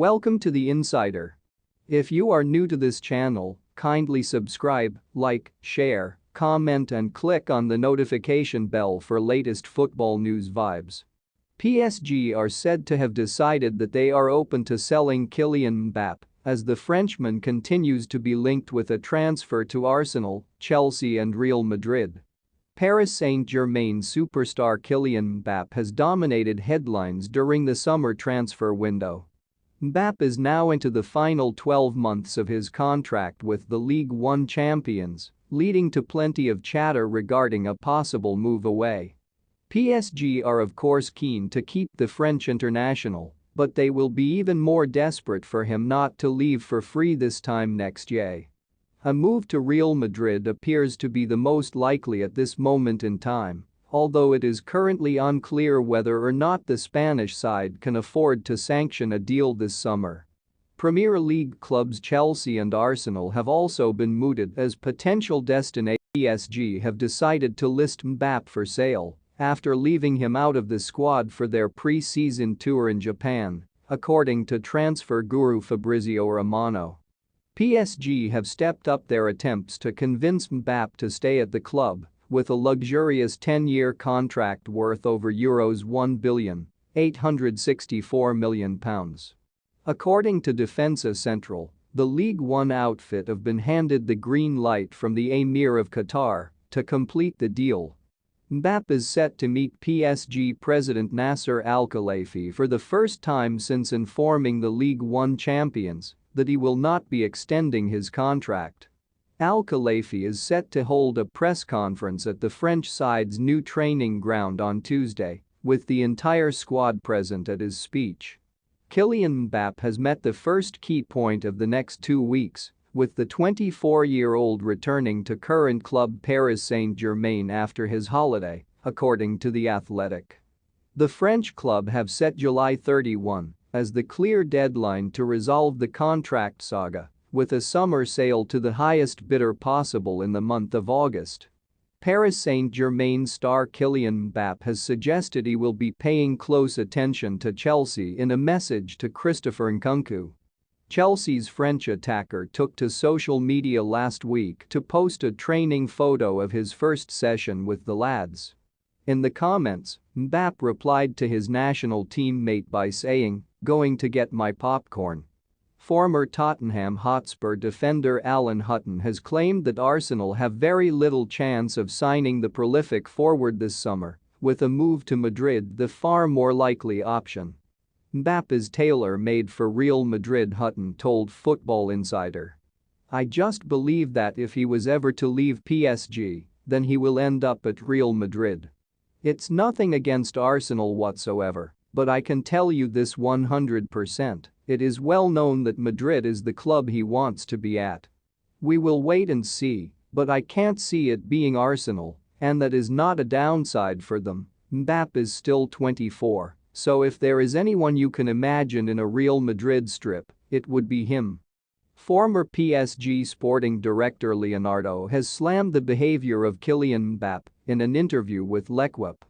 Welcome to The Insider. If you are new to this channel, kindly subscribe, like, share, comment and click on the notification bell for latest football news vibes. PSG are said to have decided that they are open to selling Kylian Mbappe as the Frenchman continues to be linked with a transfer to Arsenal, Chelsea and Real Madrid. Paris Saint-Germain superstar Kylian Mbappe has dominated headlines during the summer transfer window. Mbappe is now into the final 12 months of his contract with the Ligue 1 champions, leading to plenty of chatter regarding a possible move away. PSG are of course keen to keep the French international, but they will be even more desperate for him not to leave for free this time next year. A move to Real Madrid appears to be the most likely at this moment in time, although it is currently unclear whether or not the Spanish side can afford to sanction a deal this summer. Premier League clubs Chelsea and Arsenal have also been mooted as potential destinations. PSG have decided to list Mbappe for sale after leaving him out of the squad for their pre-season tour in Japan, according to transfer guru Fabrizio Romano. PSG have stepped up their attempts to convince Mbappe to stay at the club with a luxurious 10-year contract worth over euros £1,864 million. According to Defensa Central, the League One outfit have been handed the green light from the Emir of Qatar to complete the deal. Mbappe is set to meet PSG president Nasser Al-Khelaifi for the first time since informing the League One champions that he will not be extending his contract. Al-Khelaifi is set to hold a press conference at the French side's new training ground on Tuesday, with the entire squad present at his speech. Kylian Mbappe has met the first key point of the next 2 weeks, with the 24-year-old returning to current club Paris Saint-Germain after his holiday, according to The Athletic. The French club have set July 31 as the clear deadline to resolve the contract saga, with a summer sale to the highest bidder possible in the month of August. Paris Saint-Germain star Kylian Mbappe has suggested he will be paying close attention to Chelsea in a message to Christopher Nkunku. Chelsea's French attacker took to social media last week to post a training photo of his first session with the lads. In the comments, Mbappe replied to his national teammate by saying, "Going to get my popcorn." Former Tottenham Hotspur defender Alan Hutton has claimed that Arsenal have very little chance of signing the prolific forward this summer, with a move to Madrid the far more likely option. Mbappe is tailor-made for Real Madrid, Hutton told Football Insider. "I just believe that if he was ever to leave PSG, then he will end up at Real Madrid. It's nothing against Arsenal whatsoever, but I can tell you this 100%, it is well known that Madrid is the club he wants to be at. We will wait and see, but I can't see it being Arsenal, and that is not a downside for them." Mbappe is still 24. So if there is anyone you can imagine in a Real Madrid strip, it would be him. Former PSG sporting director Leonardo has slammed the behavior of Kylian Mbappe in an interview with L'Equipe.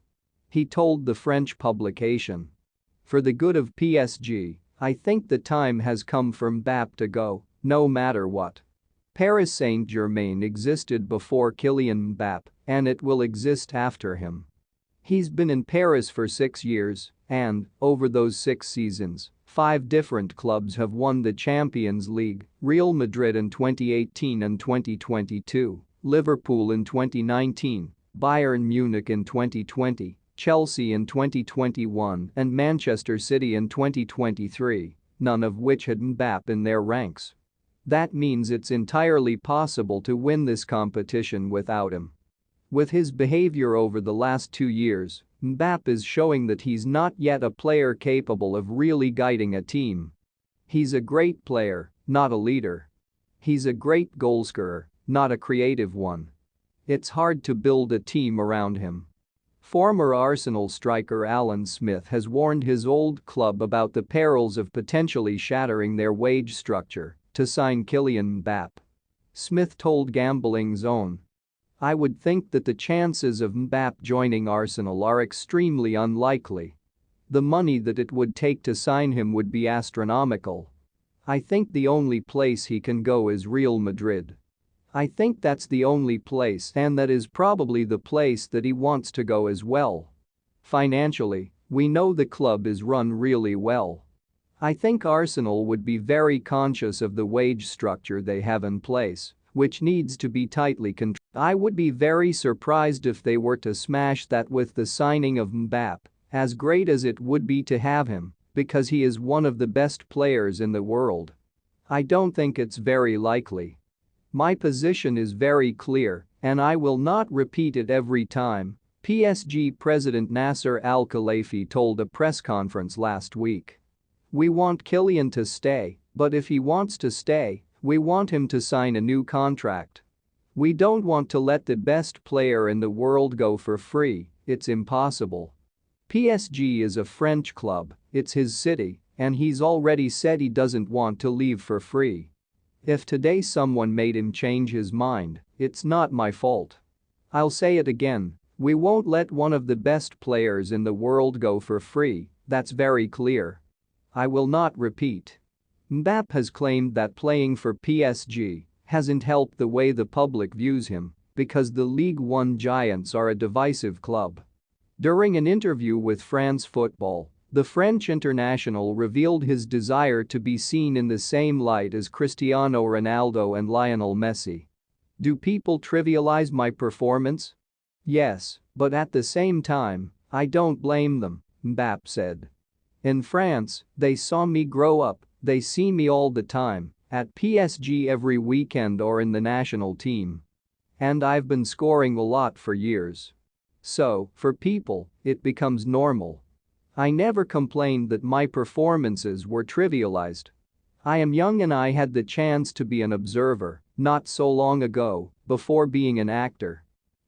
He told the French publication, "For the good of PSG, I think the time has come for Mbappe to go, no matter what. Paris Saint-Germain existed before Kylian Mbappe, and it will exist after him. He's been in Paris for 6 years, and, over those 6 seasons, 5 different clubs have won the Champions League: Real Madrid in 2018 and 2022, Liverpool in 2019, Bayern Munich in 2020, Chelsea in 2021 and Manchester City in 2023, none of which had Mbappe in their ranks. That means it's entirely possible to win this competition without him." With his behavior over the last 2 years, Mbappe is showing that he's not yet a player capable of really guiding a team. He's a great player, not a leader. He's a great goalscorer, not a creative one. It's hard to build a team around him. Former Arsenal striker Alan Smith has warned his old club about the perils of potentially shattering their wage structure to sign Kylian Mbappe. Smith told Gambling Zone, "I would think that the chances of Mbappe joining Arsenal are extremely unlikely. The money that it would take to sign him would be astronomical. I think the only place he can go is Real Madrid. I think that's the only place, and that is probably the place that he wants to go as well. Financially, we know the club is run really well. I think Arsenal would be very conscious of the wage structure they have in place, which needs to be tightly controlled. I would be very surprised if they were to smash that with the signing of Mbappe, as great as it would be to have him, because he is one of the best players in the world. I don't think it's very likely. My position is very clear, and I will not repeat it every time, PSG President Nasser Al-Khelaifi told a press conference last week. We want Kylian to stay, but if he wants to stay, we want him to sign a new contract. We don't want to let the best player in the world go for free, it's impossible. PSG is a French club, it's his city, and he's already said he doesn't want to leave for free. If today someone made him change his mind, it's not my fault. I'll say it again, we won't let one of the best players in the world go for free, that's very clear. I will not repeat. Mbappe has claimed that playing for PSG hasn't helped the way the public views him because the Ligue 1 giants are a divisive club. During an interview with France Football, the French international revealed his desire to be seen in the same light as Cristiano Ronaldo and Lionel Messi. Do people trivialize my performance? Yes, but at the same time, I don't blame them, Mbappe said. In France, they saw me grow up, they see me all the time, at PSG every weekend or in the national team. And I've been scoring a lot for years. So, for people, it becomes normal. I never complained that my performances were trivialized. I am young and I had the chance to be an observer, not so long ago, before being an actor.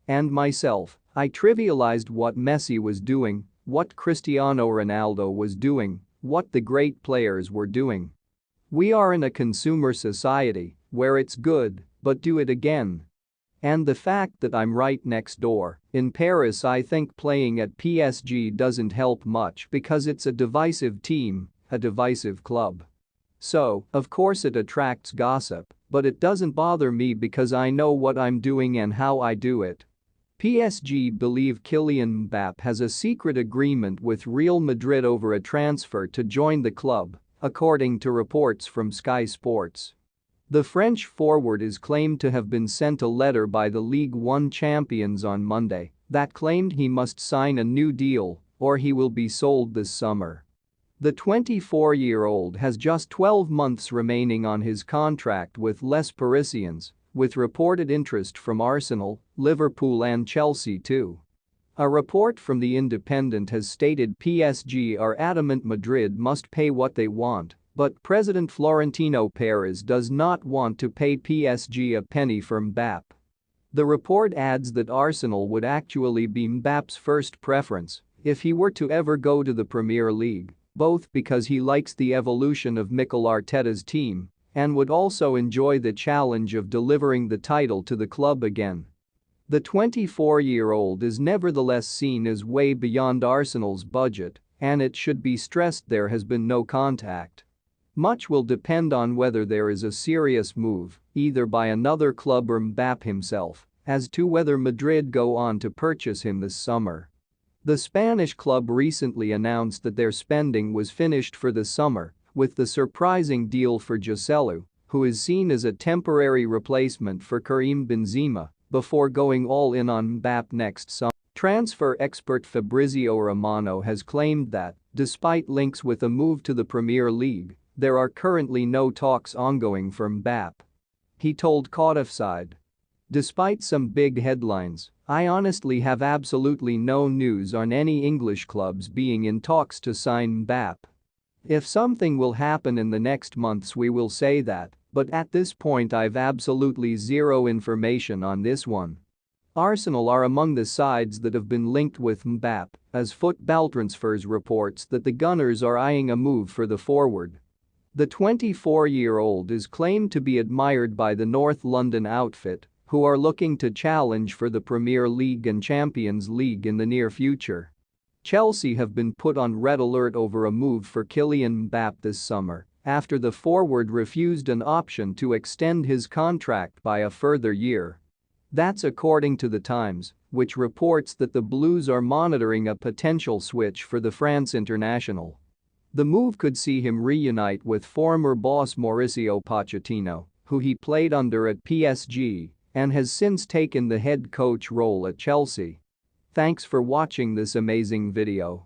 And myself, I trivialized what Messi was doing, what Cristiano Ronaldo was doing, what the great players were doing. We are in a consumer society where it's good, but do it again. And the fact that I'm right next door, in Paris, I think playing at PSG doesn't help much because it's a divisive team, a divisive club. So, of course it attracts gossip, but it doesn't bother me because I know what I'm doing and how I do it. PSG believe Kylian Mbappe has a secret agreement with Real Madrid over a transfer to join the club, according to reports from Sky Sports. The French forward is claimed to have been sent a letter by the Ligue 1 champions on Monday that claimed he must sign a new deal or he will be sold this summer. The 24-year-old has just 12 months remaining on his contract with Les Parisiens, with reported interest from Arsenal, Liverpool and Chelsea too. A report from The Independent has stated PSG are adamant Madrid must pay what they want, but President Florentino Perez does not want to pay PSG a penny for Mbappe. The report adds that Arsenal would actually be Mbappe's first preference if he were to ever go to the Premier League, both because he likes the evolution of Mikel Arteta's team and would also enjoy the challenge of delivering the title to the club again. The 24-year-old is nevertheless seen as way beyond Arsenal's budget, and it should be stressed there has been no contact. Much will depend on whether there is a serious move, either by another club or Mbappe himself, as to whether Madrid go on to purchase him this summer. The Spanish club recently announced that their spending was finished for the summer, with the surprising deal for Joselu, who is seen as a temporary replacement for Karim Benzema, before going all in on Mbappe next summer. Transfer expert Fabrizio Romano has claimed that, despite links with a move to the Premier League, there are currently no talks ongoing for Mbappe. He told Codifside. Despite some big headlines, I honestly have absolutely no news on any English clubs being in talks to sign Mbappe. If something will happen in the next months we will say that, but at this point I've absolutely zero information on this one. Arsenal are among the sides that have been linked with Mbappe, as Football Transfers reports that the Gunners are eyeing a move for the forward. The 24-year-old is claimed to be admired by the North London outfit, who are looking to challenge for the Premier League and Champions League in the near future. Chelsea have been put on red alert over a move for Kylian Mbappe this summer after the forward refused an option to extend his contract by a further year. That's according to The Times, which reports that the Blues are monitoring a potential switch for the France international. The move could see him reunite with former boss Mauricio Pochettino, who he played under at PSG and has since taken the head coach role at Chelsea. Thanks for watching this amazing video.